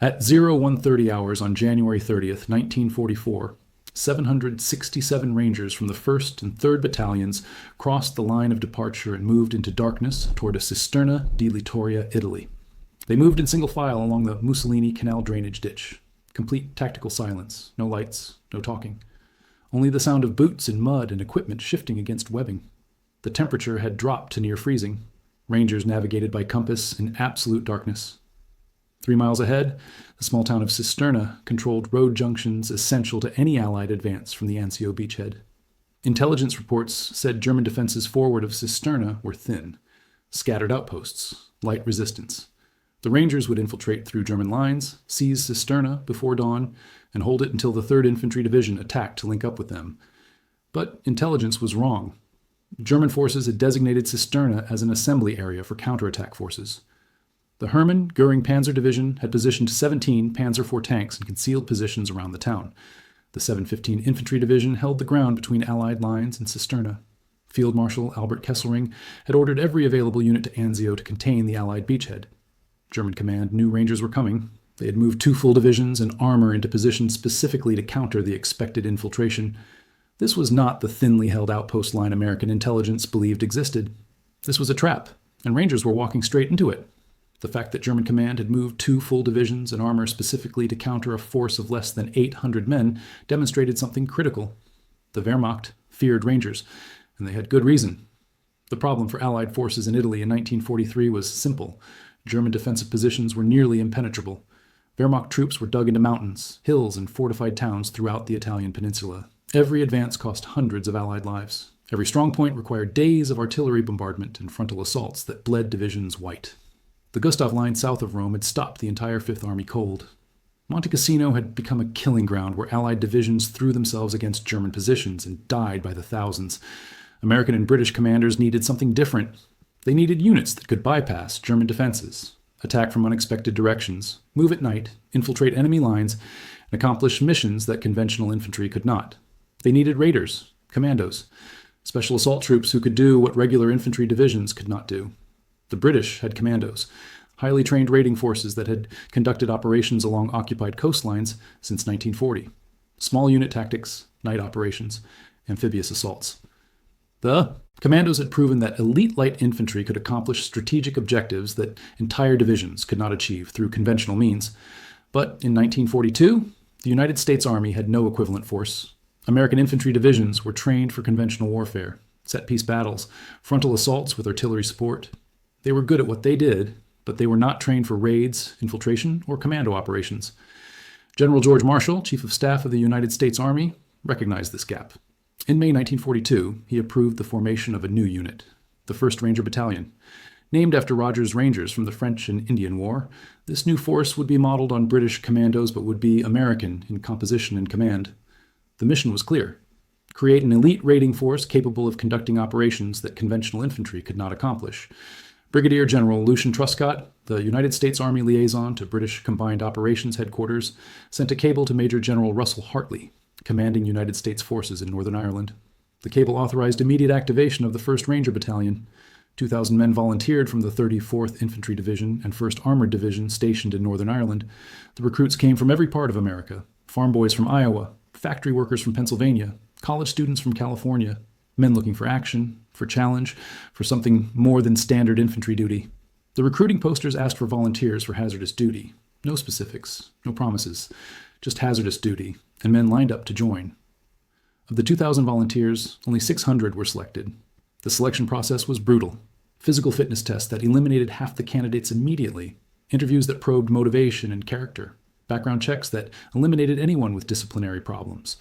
At 0130 hours on January 30th, 1944, 767 Rangers from the 1st and 3rd Battalions crossed the line of departure and moved into darkness toward a Cisterna di Littoria, Italy. They moved in single file along the Mussolini Canal drainage ditch. Complete tactical silence, no lights, no talking. Only the sound of boots in mud and equipment shifting against webbing. The temperature had dropped to near freezing. Rangers navigated by compass in absolute darkness. 3 miles ahead, the small town of Cisterna controlled road junctions essential to any Allied advance from the Anzio beachhead. Intelligence reports said German defenses forward of Cisterna were thin. Scattered outposts, light resistance. The Rangers would infiltrate through German lines, seize Cisterna before dawn, and hold it until the 3rd Infantry Division attacked to link up with them. But intelligence was wrong. German forces had designated Cisterna as an assembly area for counterattack forces. The Hermann Göring Panzer Division had positioned 17 Panzer IV tanks in concealed positions around the town. The 715 Infantry Division held the ground between Allied lines in Cisterna. Field Marshal Albert Kesselring had ordered every available unit to Anzio to contain the Allied beachhead. German command knew Rangers were coming. They had moved 2 full divisions and armor into position specifically to counter the expected infiltration. This was not the thinly held outpost line American intelligence believed existed. This was a trap, and Rangers were walking straight into it. The fact that German command had moved 2 full divisions and armor specifically to counter a force of less than 800 men demonstrated something critical. The Wehrmacht feared Rangers, and they had good reason. The problem for Allied forces in Italy in 1943 was simple. German defensive positions were nearly impenetrable. Wehrmacht troops were dug into mountains, hills, and fortified towns throughout the Italian peninsula. Every advance cost hundreds of Allied lives. Every strong point required days of artillery bombardment and frontal assaults that bled divisions white. The Gustav Line south of Rome had stopped the entire Fifth Army cold. Monte Cassino had become a killing ground where Allied divisions threw themselves against German positions and died by the thousands. American and British commanders needed something different. They needed units that could bypass German defenses, attack from unexpected directions, move at night, infiltrate enemy lines, and accomplish missions that conventional infantry could not. They needed raiders, commandos, special assault troops who could do what regular infantry divisions could not do. The British had commandos, highly trained raiding forces that had conducted operations along occupied coastlines since 1940. Small unit tactics, night operations, amphibious assaults. The commandos had proven that elite light infantry could accomplish strategic objectives that entire divisions could not achieve through conventional means. But in 1942, the United States Army had no equivalent force. American infantry divisions were trained for conventional warfare, set-piece battles, frontal assaults with artillery support. They were good at what they did, but they were not trained for raids, infiltration, or commando operations. General George Marshall, Chief of Staff of the United States Army, recognized this gap. In May 1942, he approved the formation of a new unit, the 1st Ranger Battalion. Named after Rogers Rangers from the French and Indian War, this new force would be modeled on British commandos but would be American in composition and command. The mission was clear: create an elite raiding force capable of conducting operations that conventional infantry could not accomplish. Brigadier General Lucian Truscott, the United States Army liaison to British Combined Operations Headquarters, sent a cable to Major General Russell Hartley, commanding United States forces in Northern Ireland. The cable authorized immediate activation of the 1st Ranger Battalion. 2,000 men volunteered from the 34th Infantry Division and 1st Armored Division stationed in Northern Ireland. The recruits came from every part of America: farm boys from Iowa, factory workers from Pennsylvania, college students from California, men looking for action, for challenge, for something more than standard infantry duty. The recruiting posters asked for volunteers for hazardous duty. No specifics, no promises, just hazardous duty, and men lined up to join. Of the 2,000 volunteers, only 600 were selected. The selection process was brutal. Physical fitness tests that eliminated half the candidates immediately, interviews that probed motivation and character, background checks that eliminated anyone with disciplinary problems.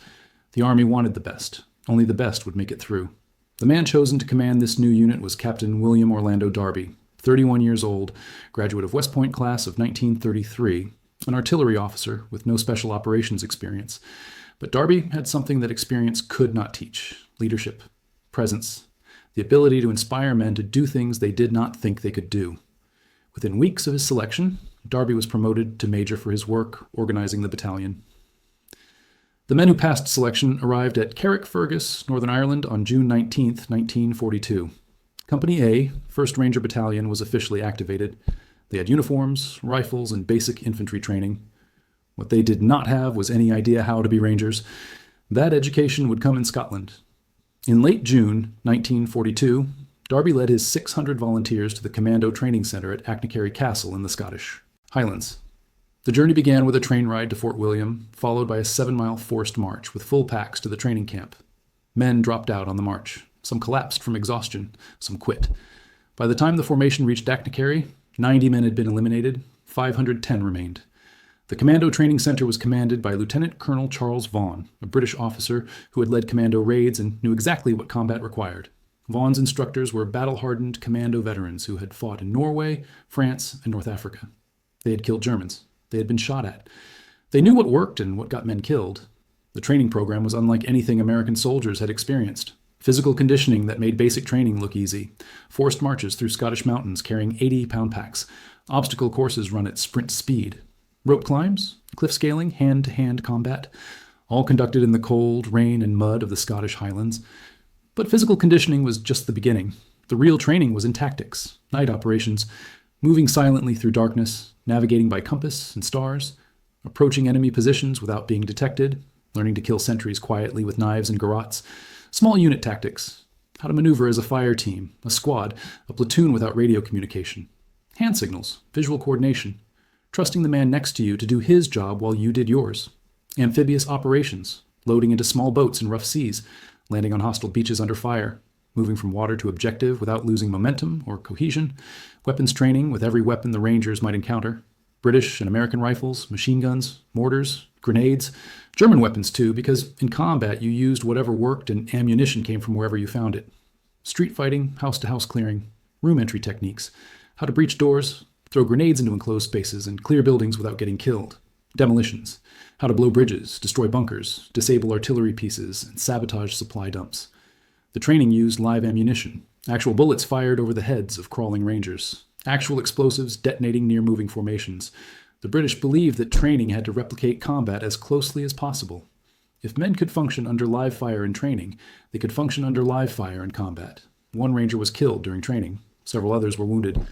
The Army wanted the best. Only the best would make it through. The man chosen to command this new unit was Captain William Orlando Darby, 31 years old, graduate of West Point class of 1933, an artillery officer with no special operations experience. But Darby had something that experience could not teach: leadership, presence, the ability to inspire men to do things they did not think they could do. Within weeks of his selection, Darby was promoted to major for his work organizing the battalion. The men who passed selection arrived at Carrickfergus, Northern Ireland on June 19, 1942. Company A, 1st Ranger Battalion, was officially activated. They had uniforms, rifles, and basic infantry training. What they did not have was any idea how to be Rangers. That education would come in Scotland. In late June 1942, Darby led his 600 volunteers to the Commando Training Center at Achnacarry Castle in the Scottish Highlands. The journey began with a train ride to Fort William, followed by a 7-mile forced march with full packs to the training camp. Men dropped out on the march. Some collapsed from exhaustion. Some quit. By the time the formation reached Achnacarry, 90 men had been eliminated. 510 remained. The Commando Training Center was commanded by Lieutenant Colonel Charles Vaughan, a British officer who had led commando raids and knew exactly what combat required. Vaughan's instructors were battle-hardened commando veterans who had fought in Norway, France, and North Africa. They had killed Germans. They had been shot at. They knew what worked and what got men killed. The training program was unlike anything American soldiers had experienced. Physical conditioning that made basic training look easy. Forced marches through Scottish mountains carrying 80-pound packs. Obstacle courses run at sprint speed. Rope climbs, cliff scaling, hand-to-hand combat, all conducted in the cold, rain, and mud of the Scottish Highlands. But physical conditioning was just the beginning. The real training was in tactics, night operations, moving silently through darkness, navigating by compass and stars, approaching enemy positions without being detected, learning to kill sentries quietly with knives and garrots, small unit tactics, how to maneuver as a fire team, a squad, a platoon without radio communication, hand signals, visual coordination, trusting the man next to you to do his job while you did yours. Amphibious operations, loading into small boats in rough seas, landing on hostile beaches under fire, moving from water to objective without losing momentum or cohesion, weapons training with every weapon the Rangers might encounter, British and American rifles, machine guns, mortars, grenades, German weapons too, because in combat you used whatever worked and ammunition came from wherever you found it. Street fighting, house-to-house clearing, room entry techniques, how to breach doors, throw grenades into enclosed spaces and clear buildings without getting killed. Demolitions, how to blow bridges, destroy bunkers, disable artillery pieces, and sabotage supply dumps. The training used live ammunition, actual bullets fired over the heads of crawling Rangers, actual explosives detonating near moving formations. The British believed that training had to replicate combat as closely as possible. If men could function under live fire in training, they could function under live fire in combat. One Ranger was killed during training. Several others were wounded.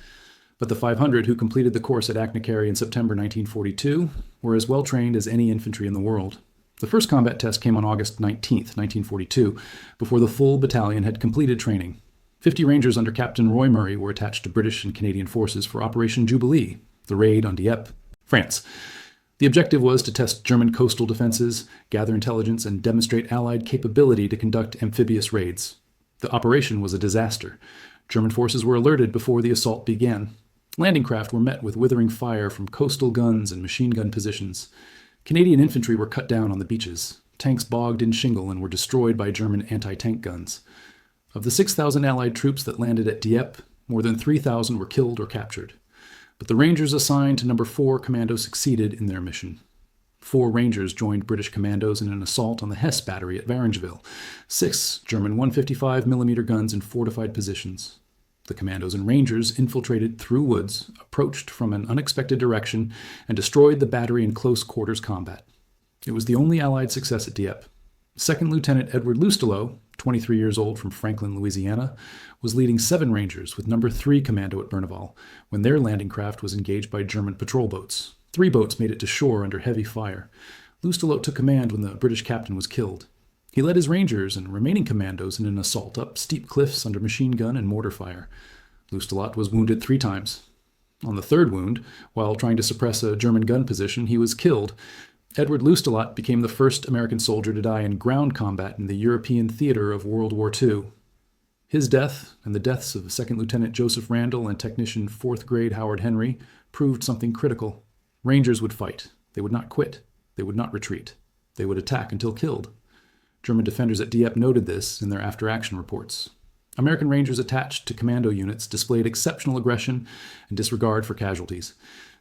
But the 500 who completed the course at Achnacarry in September 1942 were as well trained as any infantry in the world. The first combat test came on August 19, 1942, before the full battalion had completed training. 50 Rangers under Captain Roy Murray were attached to British and Canadian forces for Operation Jubilee, the raid on Dieppe, France. The objective was to test German coastal defenses, gather intelligence, and demonstrate Allied capability to conduct amphibious raids. The operation was a disaster. German forces were alerted before the assault began. Landing craft were met with withering fire from coastal guns and machine gun positions. Canadian infantry were cut down on the beaches. Tanks bogged in shingle and were destroyed by German anti-tank guns. Of the 6,000 Allied troops that landed at Dieppe, more than 3,000 were killed or captured. But the Rangers assigned to No. 4 Commando succeeded in their mission. 4 Rangers joined British commandos in an assault on the Hesse battery at Varengeville. 6 German 155mm guns in fortified positions. The commandos and Rangers infiltrated through woods, approached from an unexpected direction, and destroyed the battery in close quarters combat. It was the only Allied success at Dieppe. Second Lieutenant Edward Loustalot, 23 years old from Franklin, Louisiana, was leading 7 Rangers with No. 3 Commando at Berneval when their landing craft was engaged by German patrol boats. 3 boats made it to shore under heavy fire. Loustalot took command when the British captain was killed. He led his Rangers and remaining commandos in an assault up steep cliffs under machine gun and mortar fire. Loustalot was wounded 3 times. On the 3rd wound, while trying to suppress a German gun position, he was killed. Edward Loustalot became the first American soldier to die in ground combat in the European theater of World War II. His death, and the deaths of 2nd Lieutenant Joseph Randall and Technician 4th Grade Howard Henry, proved something critical. Rangers would fight. They would not quit. They would not retreat. They would attack until killed. German defenders at Dieppe noted this in their after-action reports. American Rangers attached to commando units displayed exceptional aggression and disregard for casualties.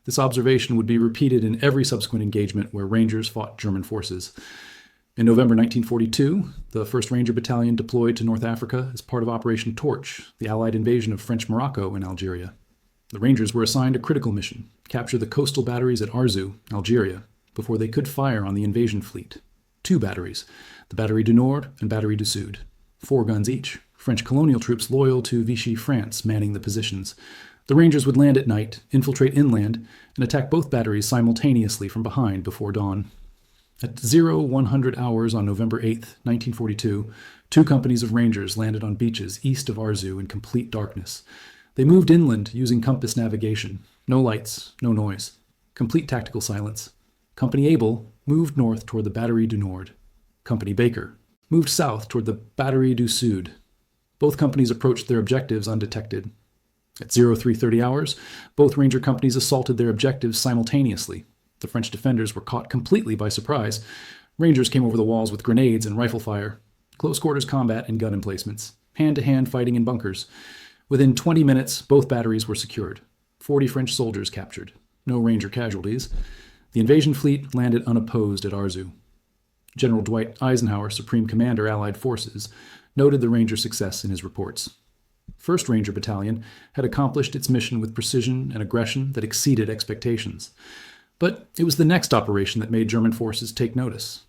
This observation would be repeated in every subsequent engagement where Rangers fought German forces. In November 1942, the 1st Ranger Battalion deployed to North Africa as part of Operation Torch, the Allied invasion of French Morocco in Algeria. The Rangers were assigned a critical mission, capture the coastal batteries at Arzew, Algeria, before they could fire on the invasion fleet. 2 batteries, the Batterie du Nord and Batterie du Sud, 4 guns each, French colonial troops loyal to Vichy France manning the positions. The Rangers would land at night, infiltrate inland, and attack both batteries simultaneously from behind before dawn. At 0100 hours on November 8, 1942, two companies of Rangers landed on beaches east of Arzew in complete darkness. They moved inland using compass navigation. No lights, no noise. Complete tactical silence. Company Able moved north toward the Batterie du Nord. Company Baker moved south toward the Batterie du Sud. Both companies approached their objectives undetected. At 0330 hours, both Ranger companies assaulted their objectives simultaneously. The French defenders were caught completely by surprise. Rangers came over the walls with grenades and rifle fire, close quarters combat and gun emplacements, hand-to-hand fighting in bunkers. Within 20 minutes, both batteries were secured. 40 French soldiers captured. No Ranger casualties. The invasion fleet landed unopposed at Arzew. General Dwight Eisenhower, Supreme Commander, Allied Forces, noted the Ranger success in his reports. 1st Ranger Battalion had accomplished its mission with precision and aggression that exceeded expectations. But it was the next operation that made German forces take notice.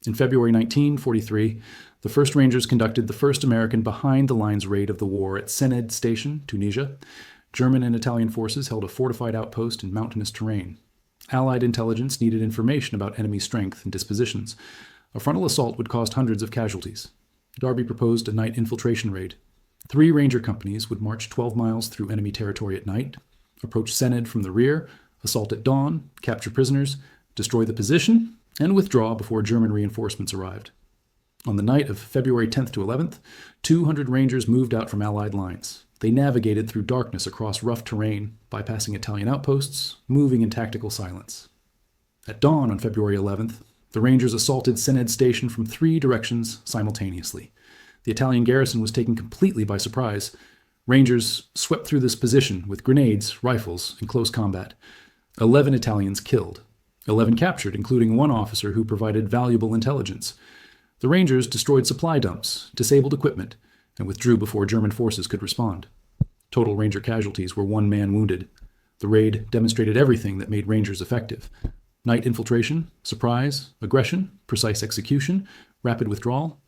In February 1943, the 1st Rangers conducted the first American behind-the-lines raid of the war at Sened Station, Tunisia. German and Italian forces held a fortified outpost in mountainous terrain. Allied intelligence needed information about enemy strength and dispositions. A frontal assault would cost hundreds of casualties. Darby proposed a night infiltration raid. 3 Ranger companies would march 12 miles through enemy territory at night, approach Sened from the rear, assault at dawn, capture prisoners, destroy the position, and withdraw before German reinforcements arrived. On the night of February 10th to 11th, 200 Rangers moved out from Allied lines. They navigated through darkness across rough terrain, bypassing Italian outposts, moving in tactical silence. At dawn on February 11th, the Rangers assaulted Sened Station from 3 directions simultaneously. The Italian garrison was taken completely by surprise. Rangers swept through this position with grenades, rifles, and close combat. 11 Italians killed. 11 captured, including 1 officer who provided valuable intelligence. The Rangers destroyed supply dumps, disabled equipment, and withdrew before German forces could respond. Total Ranger casualties were 1 man wounded. The raid demonstrated everything that made Rangers effective: night infiltration, surprise, aggression, precise execution, rapid withdrawal.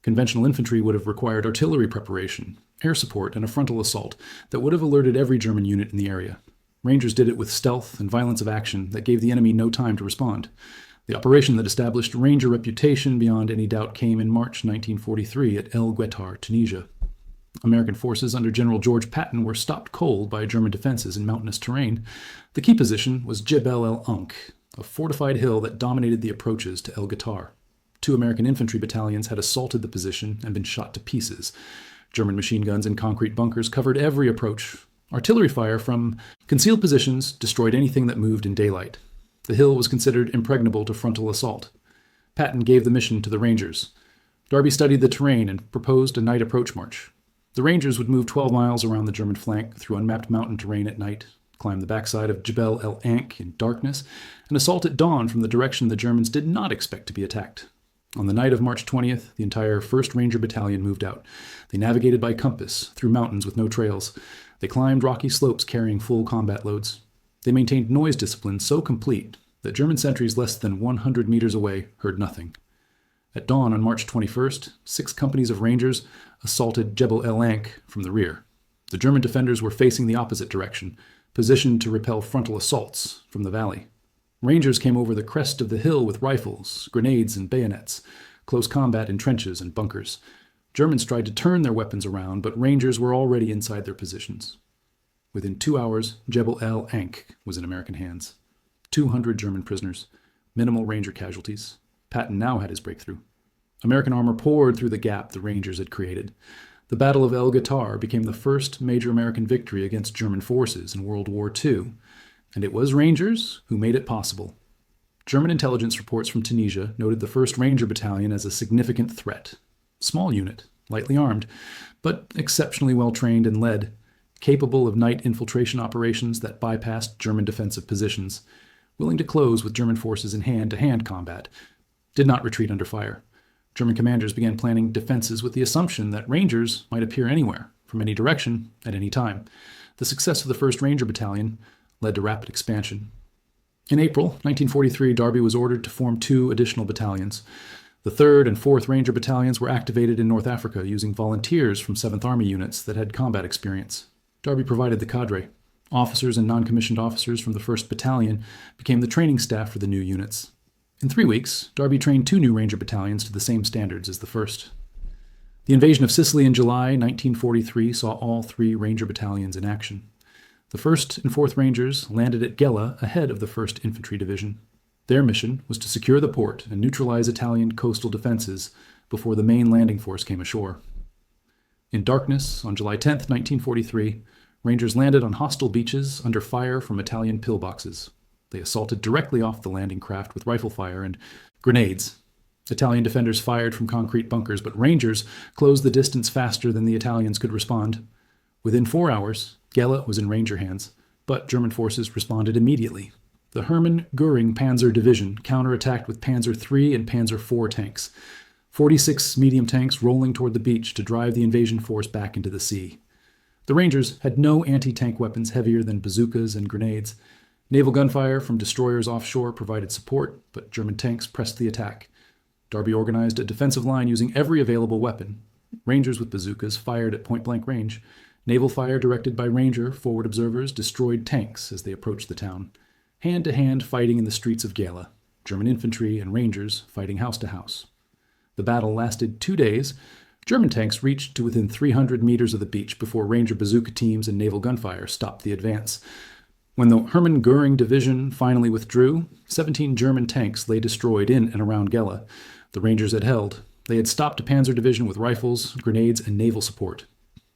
Conventional infantry would have required artillery preparation, air support, and a frontal assault that would have alerted every German unit in the area. Rangers did it with stealth and violence of action that gave the enemy no time to respond. The operation that established Ranger reputation beyond any doubt came in March 1943 at El Guettar, Tunisia. American forces under General George Patton were stopped cold by German defenses in mountainous terrain. The key position was Jebel el Ankh, a fortified hill that dominated the approaches to El Guettar. 2 American infantry battalions had assaulted the position and been shot to pieces. German machine guns in concrete bunkers covered every approach. Artillery fire from concealed positions destroyed anything that moved in daylight. The hill was considered impregnable to frontal assault. Patton gave the mission to the Rangers. Darby studied the terrain and proposed a night approach march. The Rangers would move 12 miles around the German flank through unmapped mountain terrain at night, climb the backside of Jebel el Ankh in darkness, and assault at dawn from the direction the Germans did not expect to be attacked. On the night of March 20th, the entire 1st Ranger Battalion moved out. They navigated by compass through mountains with no trails. They climbed rocky slopes carrying full combat loads. They maintained noise discipline so complete that German sentries less than 100 meters away heard nothing. At dawn on March 21st, 6 companies of Rangers assaulted Jebel el Ankh from the rear. The German defenders were facing the opposite direction, positioned to repel frontal assaults from the valley. Rangers came over the crest of the hill with rifles, grenades, and bayonets, close combat in trenches and bunkers. Germans tried to turn their weapons around, but Rangers were already inside their positions. Within 2 hours, Jebel el Ankh was in American hands. 200 German prisoners, minimal Ranger casualties. Patton now had his breakthrough. American armor poured through the gap the Rangers had created. The Battle of El Guettar became the first major American victory against German forces in World War II, and it was Rangers who made it possible. German intelligence reports from Tunisia noted the 1st Ranger Battalion as a significant threat. Small unit, lightly armed, but exceptionally well trained and led, capable of night infiltration operations that bypassed German defensive positions, willing to close with German forces in hand-to-hand combat, did not retreat under fire. German commanders began planning defenses with the assumption that Rangers might appear anywhere, from any direction, at any time. The success of the 1st Ranger Battalion led to rapid expansion. In April 1943, Darby was ordered to form 2 additional battalions. The 3rd and 4th Ranger Battalions were activated in North Africa using volunteers from 7th Army units that had combat experience. Darby provided the cadre. Officers and non-commissioned officers from the 1st Battalion became the training staff for the new units. In 3 weeks, Darby trained 2 new Ranger battalions to the same standards as the 1st. The invasion of Sicily in July 1943 saw all 3 Ranger battalions in action. The 1st and 4th Rangers landed at Gela ahead of the 1st Infantry Division. Their mission was to secure the port and neutralize Italian coastal defenses before the main landing force came ashore. In darkness, on July 10, 1943, Rangers landed on hostile beaches under fire from Italian pillboxes. They assaulted directly off the landing craft with rifle fire and grenades. Italian defenders fired from concrete bunkers, but Rangers closed the distance faster than the Italians could respond. Within 4 hours, Gela was in Ranger hands, but German forces responded immediately. The Hermann Göring Panzer Division counterattacked with Panzer III and Panzer IV tanks, 46 medium tanks rolling toward the beach to drive the invasion force back into the sea. The Rangers had no anti-tank weapons heavier than bazookas and grenades. Naval gunfire from destroyers offshore provided support, but German tanks pressed the attack. Darby organized a defensive line using every available weapon. Rangers with bazookas fired at point-blank range. Naval fire directed by Ranger forward observers destroyed tanks as they approached the town. Hand-to-hand fighting in the streets of Gela. German infantry and Rangers fighting house to house. The battle lasted 2 days. German tanks reached to within 300 meters of the beach before Ranger bazooka teams and naval gunfire stopped the advance. When the Hermann Göring Division finally withdrew, 17 German tanks lay destroyed in and around Gela. The Rangers had held. They had stopped a panzer division with rifles, grenades, and naval support.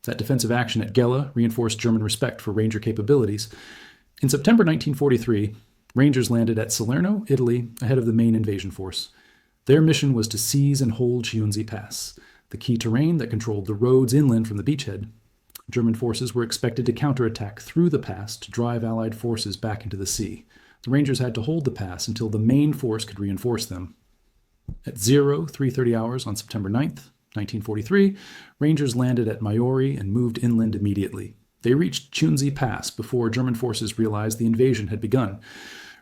That defensive action at Gela reinforced German respect for Ranger capabilities. In September 1943, Rangers landed at Salerno, Italy, ahead of the main invasion force. Their mission was to seize and hold Chiunzi Pass, the key terrain that controlled the roads inland from the beachhead. German forces were expected to counterattack through the pass to drive Allied forces back into the sea. The Rangers had to hold the pass until the main force could reinforce them. At 03:30 hours on September 9th, 1943, Rangers landed at Maiori and moved inland immediately. They reached Chiunzi Pass before German forces realized the invasion had begun.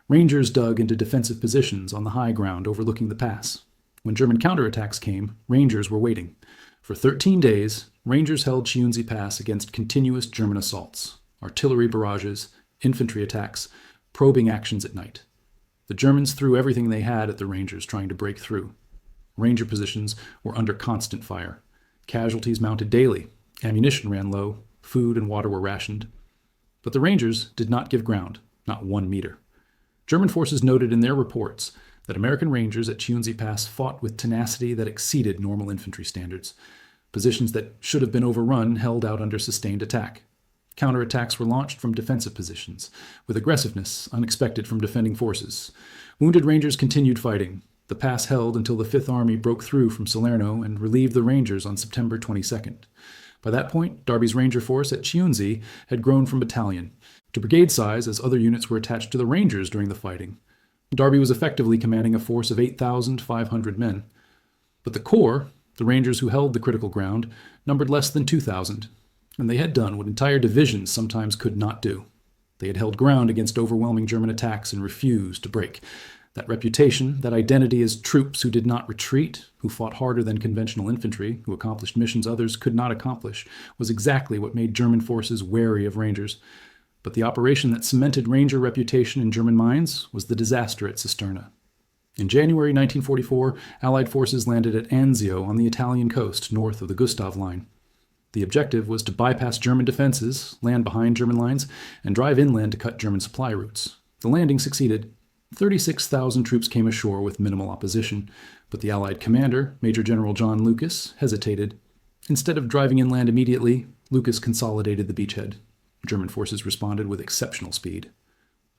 Rangers dug into defensive positions on the high ground overlooking the pass. When German counterattacks came, Rangers were waiting. For 13 days, Rangers held Chiunzi Pass against continuous German assaults, artillery barrages, infantry attacks, probing actions at night. The Germans threw everything they had at the Rangers trying to break through. Ranger positions were under constant fire. Casualties mounted daily. Ammunition ran low. Food and water were rationed. But the Rangers did not give ground, not 1 meter. German forces noted in their reports that American Rangers at Chiunzi Pass fought with tenacity that exceeded normal infantry standards. Positions that should have been overrun held out under sustained attack. Counterattacks were launched from defensive positions, with aggressiveness unexpected from defending forces. Wounded Rangers continued fighting. The pass held until the Fifth Army broke through from Salerno and relieved the Rangers on September 22nd. By that point, Darby's Ranger force at Chiunzi had grown from battalion to brigade size as other units were attached to the Rangers during the fighting. Darby was effectively commanding a force of 8,500 men. But the Corps, the Rangers who held the critical ground, numbered less than 2,000, and they had done what entire divisions sometimes could not do. They had held ground against overwhelming German attacks and refused to break. That reputation, that identity as troops who did not retreat, who fought harder than conventional infantry, who accomplished missions others could not accomplish, was exactly what made German forces wary of Rangers. But the operation that cemented Ranger reputation in German minds was the disaster at Cisterna. In January 1944, Allied forces landed at Anzio on the Italian coast north of the Gustav Line. The objective was to bypass German defenses, land behind German lines, and drive inland to cut German supply routes. The landing succeeded. 36,000 troops came ashore with minimal opposition, but the Allied commander, Major General John Lucas, hesitated. Instead of driving inland immediately, Lucas consolidated the beachhead. German forces responded with exceptional speed.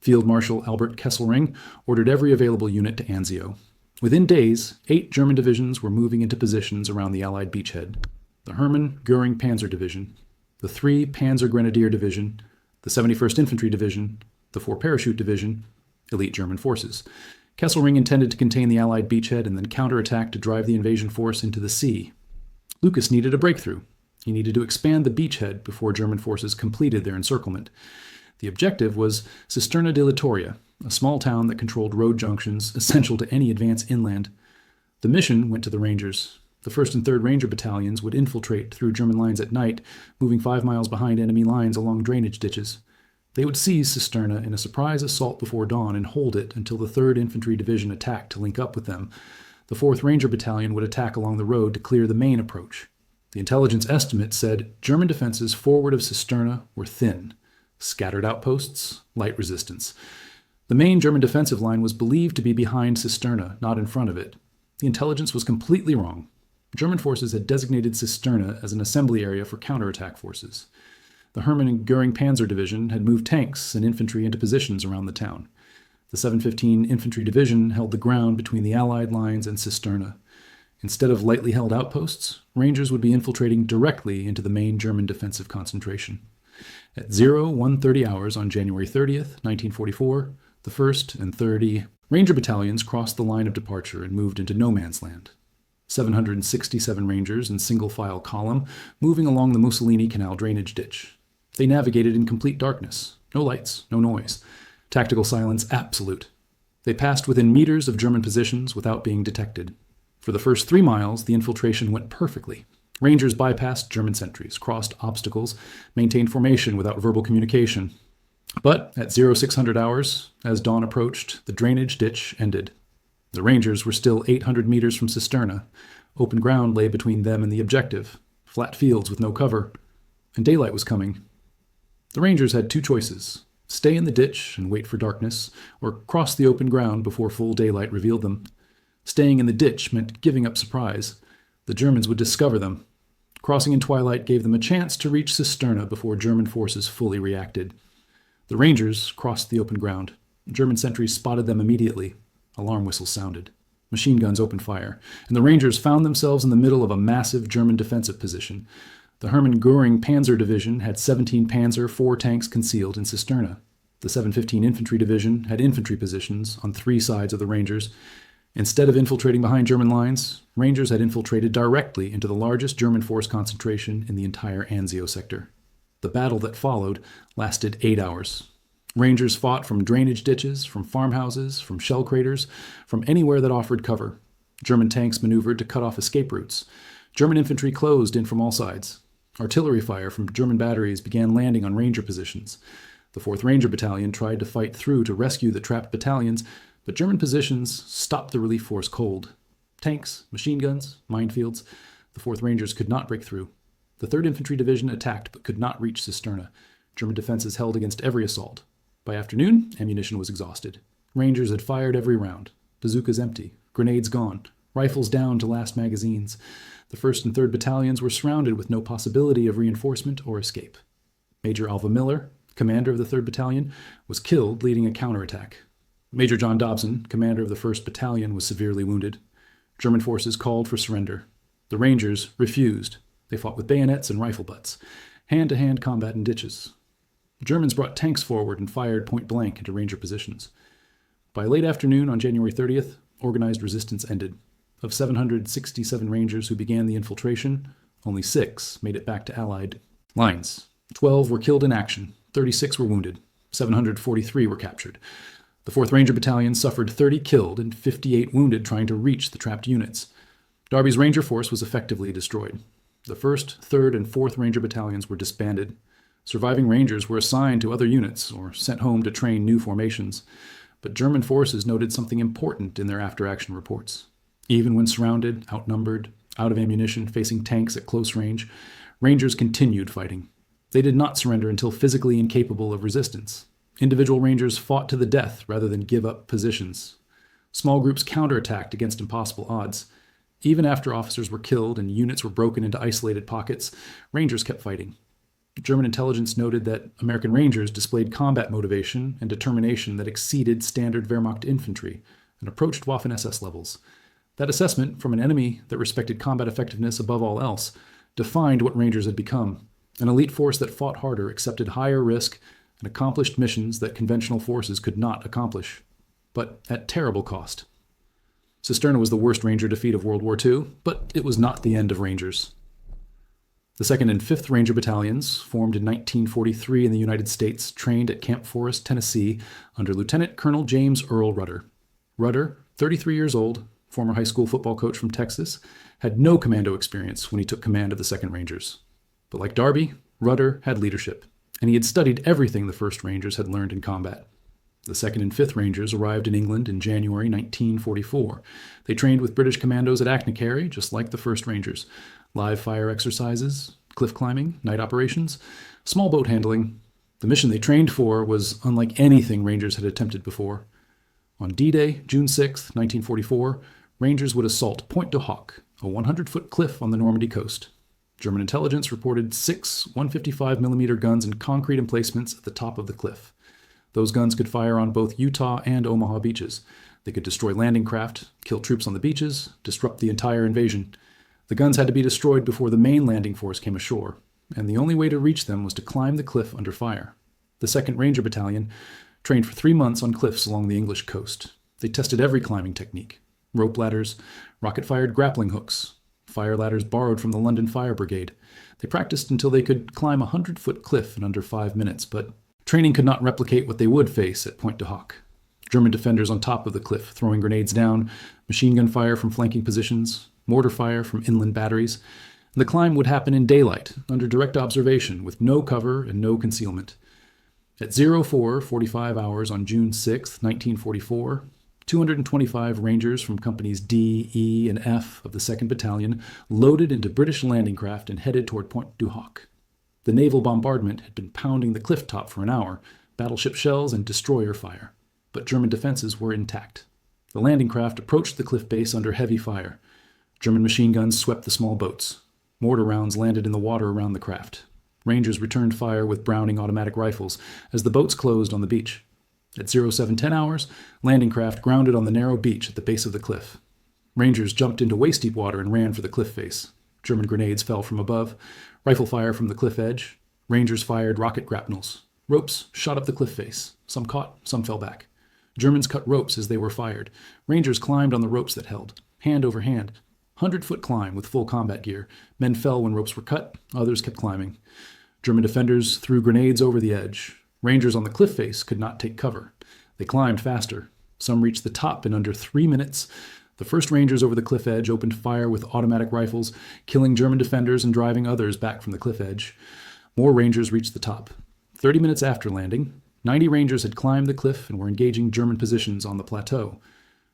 Field Marshal Albert Kesselring ordered every available unit to Anzio. Within days, 8 German divisions were moving into positions around the Allied beachhead. The Hermann Göring Panzer Division, the 3 Panzer Grenadier Division, the 71st Infantry Division, the 4 Parachute Division, elite German forces. Kesselring intended to contain the Allied beachhead and then counterattack to drive the invasion force into the sea. Lucas needed a breakthrough. He needed to expand the beachhead before German forces completed their encirclement. The objective was Cisterna di Littoria, a small town that controlled road junctions essential to any advance inland. The mission went to the Rangers. The 1st and 3rd Ranger battalions would infiltrate through German lines at night, moving 5 miles behind enemy lines along drainage ditches. They would seize Cisterna in a surprise assault before dawn and hold it until the 3rd Infantry Division attacked to link up with them. The 4th Ranger Battalion would attack along the road to clear the main approach. The intelligence estimate said German defenses forward of Cisterna were thin, scattered outposts, light resistance. The main German defensive line was believed to be behind Cisterna, not in front of it. The intelligence was completely wrong. German forces had designated Cisterna as an assembly area for counterattack forces. The Hermann and Göring Panzer Division had moved tanks and infantry into positions around the town. The 715 Infantry Division held the ground between the Allied lines and Cisterna. Instead of lightly held outposts, Rangers would be infiltrating directly into the main German defensive concentration. At 0130 hours on January 30th, 1944, the 1st and 3rd Ranger battalions crossed the line of departure and moved into no man's land. 767 Rangers in single-file column, moving along the Mussolini Canal drainage ditch. They navigated in complete darkness. No lights, no noise. Tactical silence absolute. They passed within meters of German positions without being detected. For the first 3 miles, the infiltration went perfectly. Rangers bypassed German sentries, crossed obstacles, maintained formation without verbal communication. But at 0600 hours, as dawn approached, the drainage ditch ended. The Rangers were still 800 meters from Cisterna. Open ground lay between them and the objective, flat fields with no cover, and daylight was coming. The Rangers had 2 choices: stay in the ditch and wait for darkness, or cross the open ground before full daylight revealed them. Staying in the ditch meant giving up surprise. The Germans would discover them. Crossing in twilight gave them a chance to reach Cisterna before German forces fully reacted. The Rangers crossed the open ground. German sentries spotted them immediately. Alarm whistles sounded. Machine guns opened fire, and the Rangers found themselves in the middle of a massive German defensive position. The Hermann Göring Panzer Division had 17 Panzer, 4 tanks concealed in Cisterna. The 715 Infantry Division had infantry positions on 3 sides of the Rangers. Instead of infiltrating behind German lines, Rangers had infiltrated directly into the largest German force concentration in the entire Anzio sector. The battle that followed lasted 8 hours. Rangers fought from drainage ditches, from farmhouses, from shell craters, from anywhere that offered cover. German tanks maneuvered to cut off escape routes. German infantry closed in from all sides. Artillery fire from German batteries began landing on Ranger positions. The 4th Ranger Battalion tried to fight through to rescue the trapped battalions, but German positions stopped the relief force cold. Tanks, machine guns, minefields. The 4th Rangers could not break through. The 3rd Infantry Division attacked but could not reach Cisterna. German defenses held against every assault. By afternoon, ammunition was exhausted. Rangers had fired every round. Bazookas empty. Grenades gone. Rifles down to last magazines. The 1st and 3rd Battalions were surrounded with no possibility of reinforcement or escape. Major Alva Miller, commander of the 3rd Battalion, was killed leading a counterattack. Major John Dobson, commander of the 1st Battalion, was severely wounded. German forces called for surrender. The Rangers refused. They fought with bayonets and rifle butts, hand-to-hand combat in ditches. The Germans brought tanks forward and fired point-blank into Ranger positions. By late afternoon on January 30th, organized resistance ended. Of 767 Rangers who began the infiltration, only 6 made it back to Allied lines. 12 were killed in action, 36 were wounded, 743 were captured. The 4th Ranger Battalion suffered 30 killed and 58 wounded trying to reach the trapped units. Darby's Ranger force was effectively destroyed. The 1st, 3rd, and 4th Ranger Battalions were disbanded. Surviving Rangers were assigned to other units or sent home to train new formations. But German forces noted something important in their after-action reports. Even when surrounded, outnumbered, out of ammunition, facing tanks at close range, Rangers continued fighting. They did not surrender until physically incapable of resistance. Individual Rangers fought to the death rather than give up positions. Small groups counterattacked against impossible odds. Even after officers were killed and units were broken into isolated pockets, Rangers kept fighting. German intelligence noted that American Rangers displayed combat motivation and determination that exceeded standard Wehrmacht infantry and approached Waffen-SS levels. That assessment, from an enemy that respected combat effectiveness above all else, defined what Rangers had become: an elite force that fought harder, accepted higher risk, and accomplished missions that conventional forces could not accomplish, but at terrible cost. Cisterna was the worst Ranger defeat of World War II, but it was not the end of Rangers. The 2nd and 5th Ranger Battalions, formed in 1943 in the United States, trained at Camp Forest, Tennessee, under Lieutenant Colonel James Earl Rudder. Rudder, 33 years old, former high school football coach from Texas, had no commando experience when he took command of the 2nd Rangers. But like Darby, Rudder had leadership. and he had studied everything the 1st Rangers had learned in combat. The 2nd and 5th Rangers arrived in England in January 1944. They trained with British commandos at Achnacarry, just like the 1st Rangers. Live fire exercises, cliff climbing, night operations, small boat handling. The mission they trained for was unlike anything Rangers had attempted before. On D-Day, June 6, 1944, Rangers would assault Pointe du Hoc, a 100-foot cliff on the Normandy coast. German intelligence reported 6 155mm guns in concrete emplacements at the top of the cliff. Those guns could fire on both Utah and Omaha beaches. They could destroy landing craft, kill troops on the beaches, disrupt the entire invasion. The guns had to be destroyed before the main landing force came ashore, and the only way to reach them was to climb the cliff under fire. The 2nd Ranger Battalion trained for 3 months on cliffs along the English coast. They tested every climbing technique: rope ladders, rocket-fired grappling hooks, fire ladders borrowed from the London Fire Brigade. They practiced until they could climb a 100-foot cliff in under 5 minutes, but training could not replicate what they would face at Pointe du Hoc. German defenders on top of the cliff, throwing grenades down, machine gun fire from flanking positions, mortar fire from inland batteries. The climb would happen in daylight, under direct observation, with no cover and no concealment. At 04:45 hours on June 6, 1944, 225 Rangers from Companies D, E, and F of the 2nd Battalion loaded into British landing craft and headed toward Pointe du Hoc. The naval bombardment had been pounding the cliff top for an hour, battleship shells and destroyer fire, but German defenses were intact. The landing craft approached the cliff base under heavy fire. German machine guns swept the small boats. Mortar rounds landed in the water around the craft. Rangers returned fire with Browning automatic rifles as the boats closed on the beach. At 0710 hours, landing craft grounded on the narrow beach at the base of the cliff. Rangers jumped into waist-deep water and ran for the cliff face. German grenades fell from above, rifle fire from the cliff edge. Rangers fired rocket grapnels. Ropes shot up the cliff face. Some caught, some fell back. Germans cut ropes as they were fired. Rangers climbed on the ropes that held, hand over hand. 100-foot climb with full combat gear. Men fell when ropes were cut, others kept climbing. German defenders threw grenades over the edge. Rangers on the cliff face could not take cover. They climbed faster. Some reached the top in under 3 minutes. The 1st Rangers over the cliff edge opened fire with automatic rifles, killing German defenders and driving others back from the cliff edge. More Rangers reached the top. 30 minutes after landing, 90 Rangers had climbed the cliff and were engaging German positions on the plateau.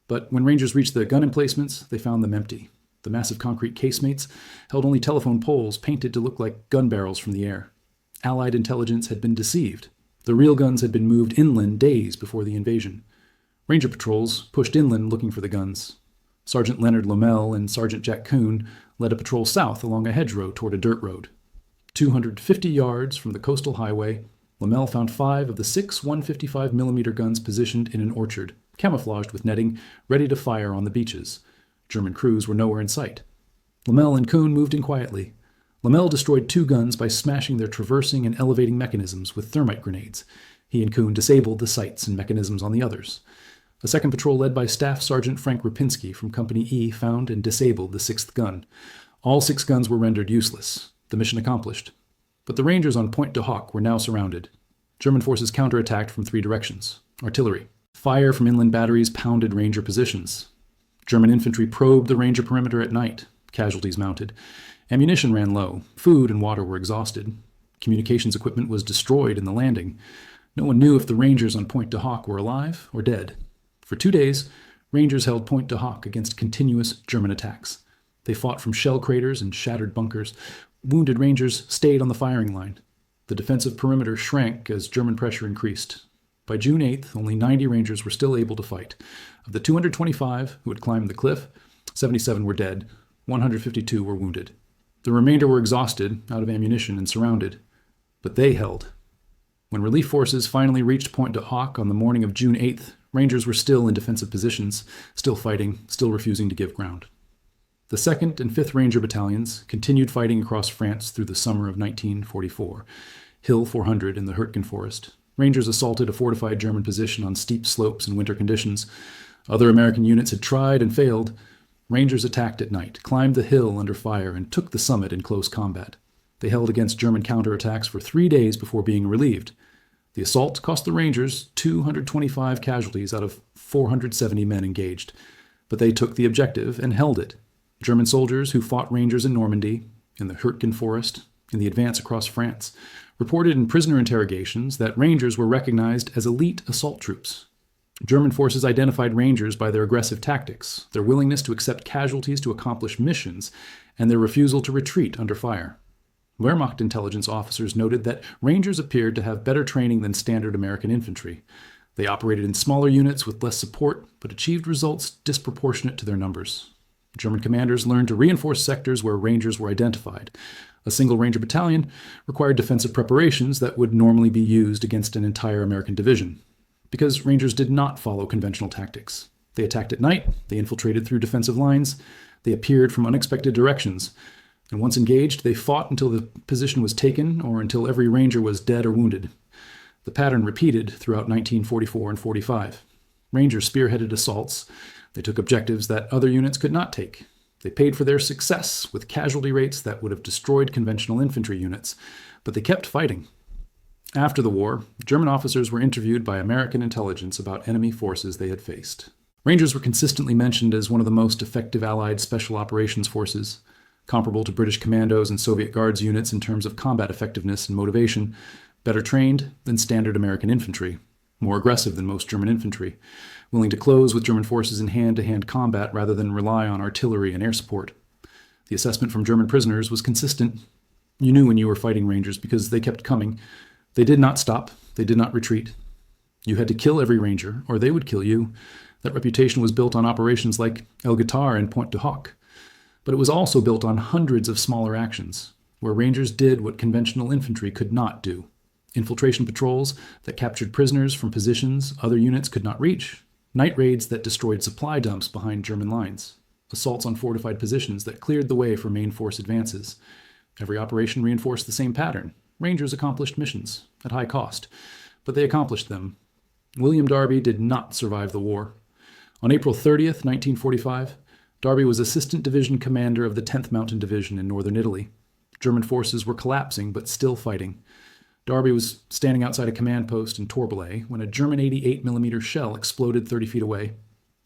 But when Rangers reached the gun emplacements, they found them empty. The massive concrete casemates held only telephone poles painted to look like gun barrels from the air. Allied intelligence had been deceived. The real guns had been moved inland days before the invasion. Ranger patrols pushed inland looking for the guns. Sergeant Leonard Lommel and Sergeant Jack Kuhn led a patrol south along a hedgerow toward a dirt road. 250 yards from the coastal highway, Lommel found 5 of the 6 155mm guns positioned in an orchard, camouflaged with netting, ready to fire on the beaches. German crews were nowhere in sight. Lommel and Kuhn moved in quietly. Lommel destroyed 2 guns by smashing their traversing and elevating mechanisms with thermite grenades. He and Kuhn disabled the sights and mechanisms on the others. A second patrol led by Staff Sergeant Frank Rapinski from Company E found and disabled the 6th gun. All 6 guns were rendered useless. The mission accomplished. But the Rangers on Pointe du Hoc were now surrounded. German forces counterattacked from 3 directions. Artillery. Fire from inland batteries pounded Ranger positions. German infantry probed the Ranger perimeter at night. Casualties mounted. Ammunition ran low. Food and water were exhausted. Communications equipment was destroyed in the landing. No one knew if the Rangers on Pointe du Hoc were alive or dead. For 2 days, Rangers held Pointe du Hoc against continuous German attacks. They fought from shell craters and shattered bunkers. Wounded Rangers stayed on the firing line. The defensive perimeter shrank as German pressure increased. By June 8th, only 90 Rangers were still able to fight. Of the 225 who had climbed the cliff, 77 were dead, 152 were wounded. The remainder were exhausted, out of ammunition, and surrounded. But they held. When relief forces finally reached Pointe du Hoc on the morning of June 8th, Rangers were still in defensive positions, still fighting, still refusing to give ground. The 2nd and 5th Ranger Battalions continued fighting across France through the summer of 1944. Hill 400 in the Hürtgen Forest. Rangers assaulted a fortified German position on steep slopes in winter conditions. Other American units had tried and failed. Rangers attacked at night, climbed the hill under fire, and took the summit in close combat. They held against German counterattacks for 3 days before being relieved. The assault cost the Rangers 225 casualties out of 470 men engaged, but they took the objective and held it. German soldiers who fought Rangers in Normandy, in the Hürtgen Forest, in the advance across France, reported in prisoner interrogations that Rangers were recognized as elite assault troops. German forces identified Rangers by their aggressive tactics, their willingness to accept casualties to accomplish missions, and their refusal to retreat under fire. Wehrmacht intelligence officers noted that Rangers appeared to have better training than standard American infantry. They operated in smaller units with less support, but achieved results disproportionate to their numbers. German commanders learned to reinforce sectors where Rangers were identified. A single Ranger battalion required defensive preparations that would normally be used against an entire American division, because Rangers did not follow conventional tactics. They attacked at night, they infiltrated through defensive lines, they appeared from unexpected directions, and once engaged, they fought until the position was taken or until every Ranger was dead or wounded. The pattern repeated throughout 1944 and 45. Rangers spearheaded assaults. They took objectives that other units could not take. They paid for their success with casualty rates that would have destroyed conventional infantry units, but they kept fighting. After the war, German officers were interviewed by American intelligence about enemy forces they had faced. Rangers were consistently mentioned as one of the most effective Allied special operations forces, comparable to British commandos and Soviet Guards units in terms of combat effectiveness and motivation, better trained than standard American infantry, more aggressive than most German infantry, willing to close with German forces in hand-to-hand combat rather than rely on artillery and air support. The assessment from German prisoners was consistent. You knew when you were fighting Rangers because they kept coming. They did not stop. They did not retreat. You had to kill every Ranger, or they would kill you. That reputation was built on operations like El Guitar and Pointe du Hoc. But it was also built on hundreds of smaller actions, where Rangers did what conventional infantry could not do. Infiltration patrols that captured prisoners from positions other units could not reach. Night raids that destroyed supply dumps behind German lines. Assaults on fortified positions that cleared the way for main force advances. Every operation reinforced the same pattern. Rangers accomplished missions, at high cost, but they accomplished them. William Darby did not survive the war. On April 30th, 1945, Darby was Assistant Division Commander of the 10th Mountain Division in northern Italy. German forces were collapsing but still fighting. Darby was standing outside a command post in Torbay when a German 88mm shell exploded 30 feet away.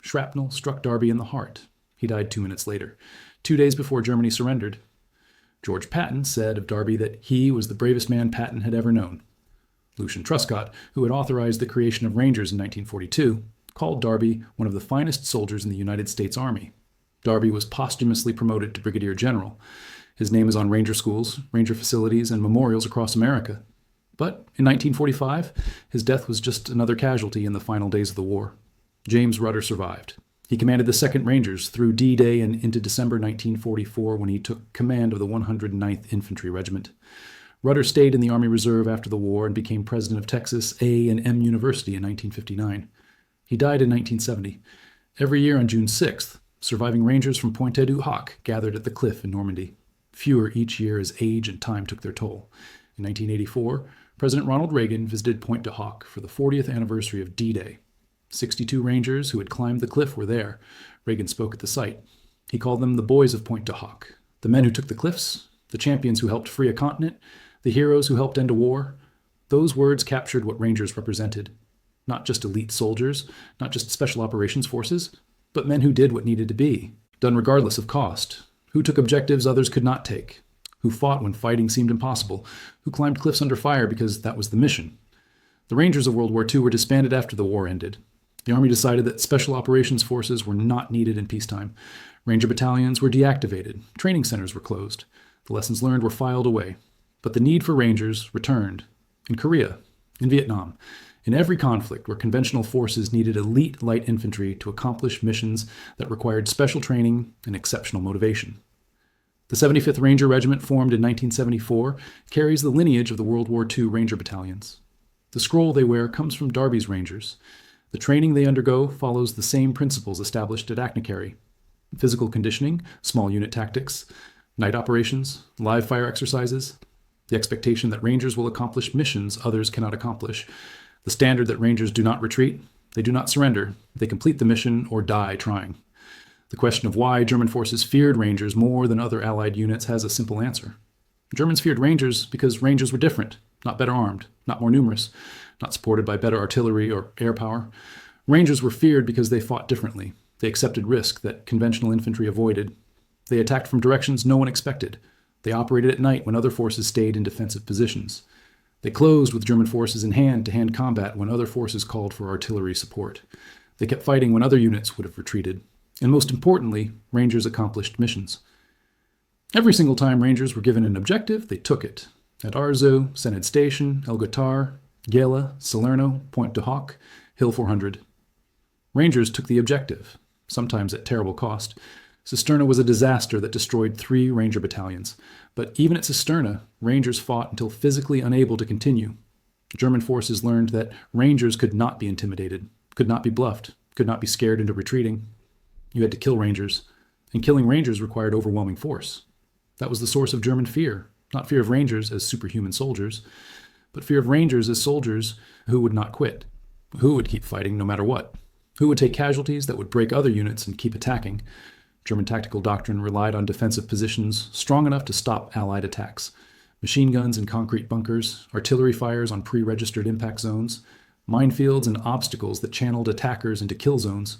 Shrapnel struck Darby in the heart. He died 2 minutes later, 2 days before Germany surrendered. George Patton said of Darby that he was the bravest man Patton had ever known. Lucian Truscott, who had authorized the creation of Rangers in 1942, called Darby one of the finest soldiers in the United States Army. Darby was posthumously promoted to brigadier general. His name is on Ranger schools, Ranger facilities, and memorials across America. But in 1945, his death was just another casualty in the final days of the war. James Rudder survived. He commanded the 2nd Rangers through D-Day and into December 1944 when he took command of the 109th Infantry Regiment. Rudder stayed in the Army Reserve after the war and became president of Texas A&M University in 1959. He died in 1970. Every year on June 6th, surviving Rangers from Pointe du Hoc gathered at the cliff in Normandy. Fewer each year as age and time took their toll. In 1984, President Ronald Reagan visited Pointe du Hoc for the 40th anniversary of D-Day. 62 Rangers who had climbed the cliff were there. Reagan spoke at the site. He called them the boys of Pointe du Hoc, the men who took the cliffs, the champions who helped free a continent, the heroes who helped end a war. Those words captured what Rangers represented. Not just elite soldiers, not just special operations forces, but men who did what needed to be, done regardless of cost, who took objectives others could not take, who fought when fighting seemed impossible, who climbed cliffs under fire because that was the mission. The Rangers of World War II were disbanded after the war ended. The Army decided that special operations forces were not needed in peacetime. Ranger battalions were deactivated. Training centers were closed. The lessons learned were filed away. But the need for Rangers returned. In Korea, in Vietnam, in every conflict where conventional forces needed elite light infantry to accomplish missions that required special training and exceptional motivation. The 75th Ranger Regiment, formed in 1974, carries the lineage of the World War II Ranger battalions. The scroll they wear comes from Darby's Rangers. The training they undergo follows the same principles established at Achnacarry: physical conditioning, small unit tactics, night operations, live fire exercises, the expectation that Rangers will accomplish missions others cannot accomplish, the standard that Rangers do not retreat, they do not surrender, they complete the mission or die trying. The question of why German forces feared Rangers more than other Allied units has a simple answer. Germans feared Rangers because Rangers were different, not better armed, not more numerous, not supported by better artillery or air power. Rangers were feared because they fought differently. They accepted risk that conventional infantry avoided. They attacked from directions no one expected. They operated at night when other forces stayed in defensive positions. They closed with German forces in hand-to-hand combat when other forces called for artillery support. They kept fighting when other units would have retreated. And most importantly, Rangers accomplished missions. Every single time Rangers were given an objective, they took it. At Arzo, Sened Station, El Gotar, Gela, Salerno, Pointe du Hoc, Hill 400. Rangers took the objective, sometimes at terrible cost. Cisterna was a disaster that destroyed 3 Ranger battalions. But even at Cisterna, Rangers fought until physically unable to continue. German forces learned that Rangers could not be intimidated, could not be bluffed, could not be scared into retreating. You had to kill Rangers, and killing Rangers required overwhelming force. That was the source of German fear, not fear of Rangers as superhuman soldiers, but fear of Rangers as soldiers who would not quit, who would keep fighting no matter what, who would take casualties that would break other units and keep attacking. German tactical doctrine relied on defensive positions strong enough to stop Allied attacks. Machine guns in concrete bunkers, artillery fires on pre-registered impact zones, minefields and obstacles that channeled attackers into kill zones.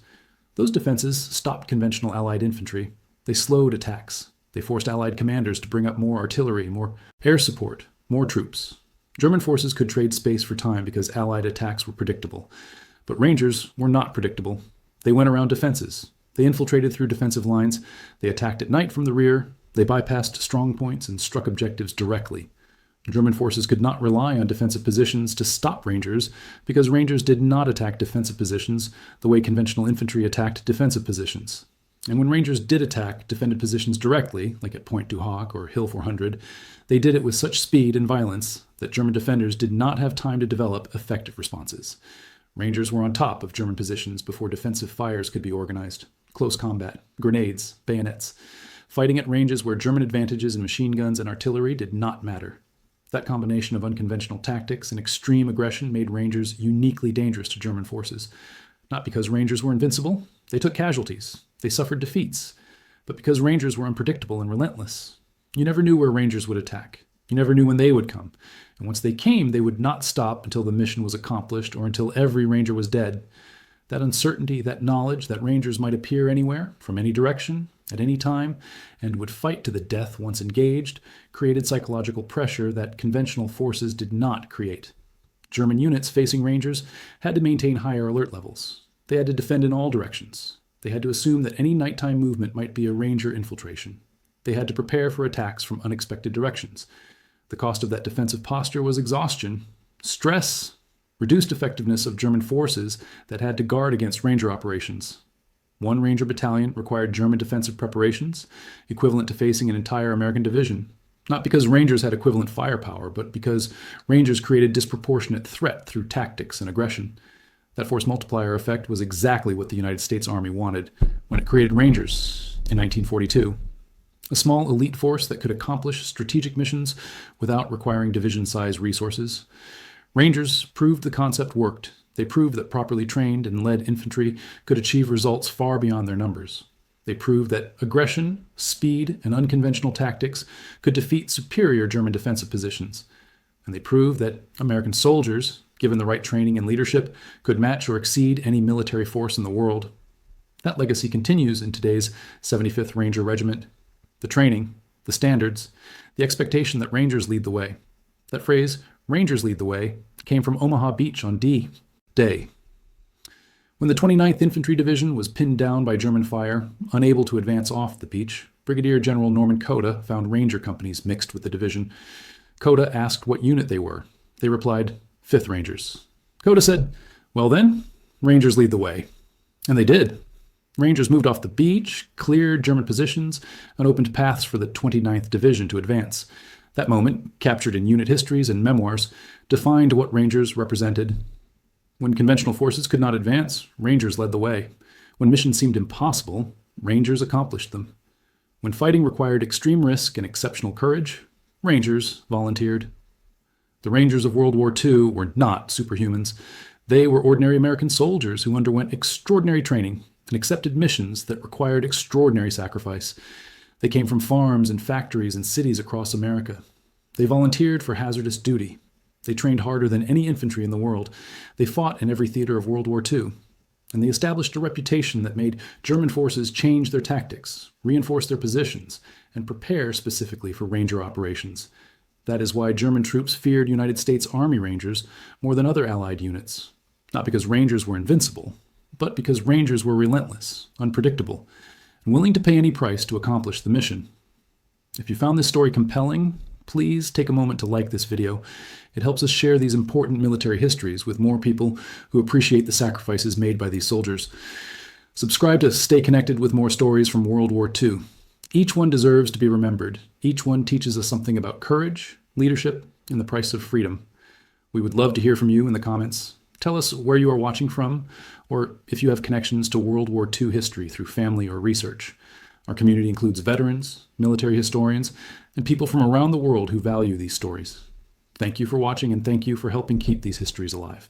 Those defenses stopped conventional Allied infantry. They slowed attacks. They forced Allied commanders to bring up more artillery, more air support, more troops. German forces could trade space for time because Allied attacks were predictable. But Rangers were not predictable. They went around defenses. They infiltrated through defensive lines. They attacked at night from the rear. They bypassed strong points and struck objectives directly. German forces could not rely on defensive positions to stop Rangers because Rangers did not attack defensive positions the way conventional infantry attacked defensive positions. And when Rangers did attack defended positions directly, like at Pointe du Hoc or Hill 400, they did it with such speed and violence that German defenders did not have time to develop effective responses. Rangers were on top of German positions before defensive fires could be organized. Close combat, grenades, bayonets. Fighting at ranges where German advantages in machine guns and artillery did not matter. That combination of unconventional tactics and extreme aggression made Rangers uniquely dangerous to German forces. Not because Rangers were invincible, they took casualties, they suffered defeats, but because Rangers were unpredictable and relentless. You never knew where Rangers would attack. You never knew when they would come. And once they came, they would not stop until the mission was accomplished or until every Ranger was dead. That uncertainty, that knowledge that Rangers might appear anywhere, from any direction, at any time, and would fight to the death once engaged, created psychological pressure that conventional forces did not create. German units facing Rangers had to maintain higher alert levels. They had to defend in all directions. They had to assume that any nighttime movement might be a Ranger infiltration. They had to prepare for attacks from unexpected directions. The cost of that defensive posture was exhaustion, stress, reduced effectiveness of German forces that had to guard against Ranger operations. One Ranger battalion required German defensive preparations, equivalent to facing an entire American division. Not because Rangers had equivalent firepower, but because Rangers created disproportionate threat through tactics and aggression. That force multiplier effect was exactly what the United States Army wanted when it created Rangers in 1942. A small elite force that could accomplish strategic missions without requiring division-size resources. Rangers proved the concept worked. They proved that properly trained and led infantry could achieve results far beyond their numbers. They proved that aggression, speed, and unconventional tactics could defeat superior German defensive positions. And they proved that American soldiers, given the right training and leadership, could match or exceed any military force in the world. That legacy continues in today's 75th Ranger Regiment. The training, the standards, the expectation that Rangers lead the way. That phrase, Rangers lead the way, came from Omaha Beach on D-Day. When the 29th Infantry Division was pinned down by German fire, unable to advance off the beach, Brigadier General Norman Cota found Ranger companies mixed with the division. Cota asked what unit they were. They replied, 5th Rangers. Cota said, well then, Rangers lead the way. And they did. Rangers moved off the beach, cleared German positions, and opened paths for the 29th Division to advance. That moment, captured in unit histories and memoirs, defined what Rangers represented. When conventional forces could not advance, Rangers led the way. When missions seemed impossible, Rangers accomplished them. When fighting required extreme risk and exceptional courage, Rangers volunteered. The Rangers of World War II were not superhumans. They were ordinary American soldiers who underwent extraordinary training and accepted missions that required extraordinary sacrifice. They came from farms and factories and cities across America. They volunteered for hazardous duty. They trained harder than any infantry in the world. They fought in every theater of World War II. And they established a reputation that made German forces change their tactics, reinforce their positions, and prepare specifically for Ranger operations. That is why German troops feared United States Army Rangers more than other Allied units. Not because Rangers were invincible, but because Rangers were relentless, unpredictable, and willing to pay any price to accomplish the mission. If you found this story compelling, please take a moment to like this video. It helps us share these important military histories with more people who appreciate the sacrifices made by these soldiers. Subscribe to stay connected with more stories from World War II. Each one deserves to be remembered. Each one teaches us something about courage, leadership, and the price of freedom. We would love to hear from you in the comments. Tell us where you are watching from, or if you have connections to World War II history through family or research. Our community includes veterans, military historians, and people from around the world who value these stories. Thank you for watching, and thank you for helping keep these histories alive.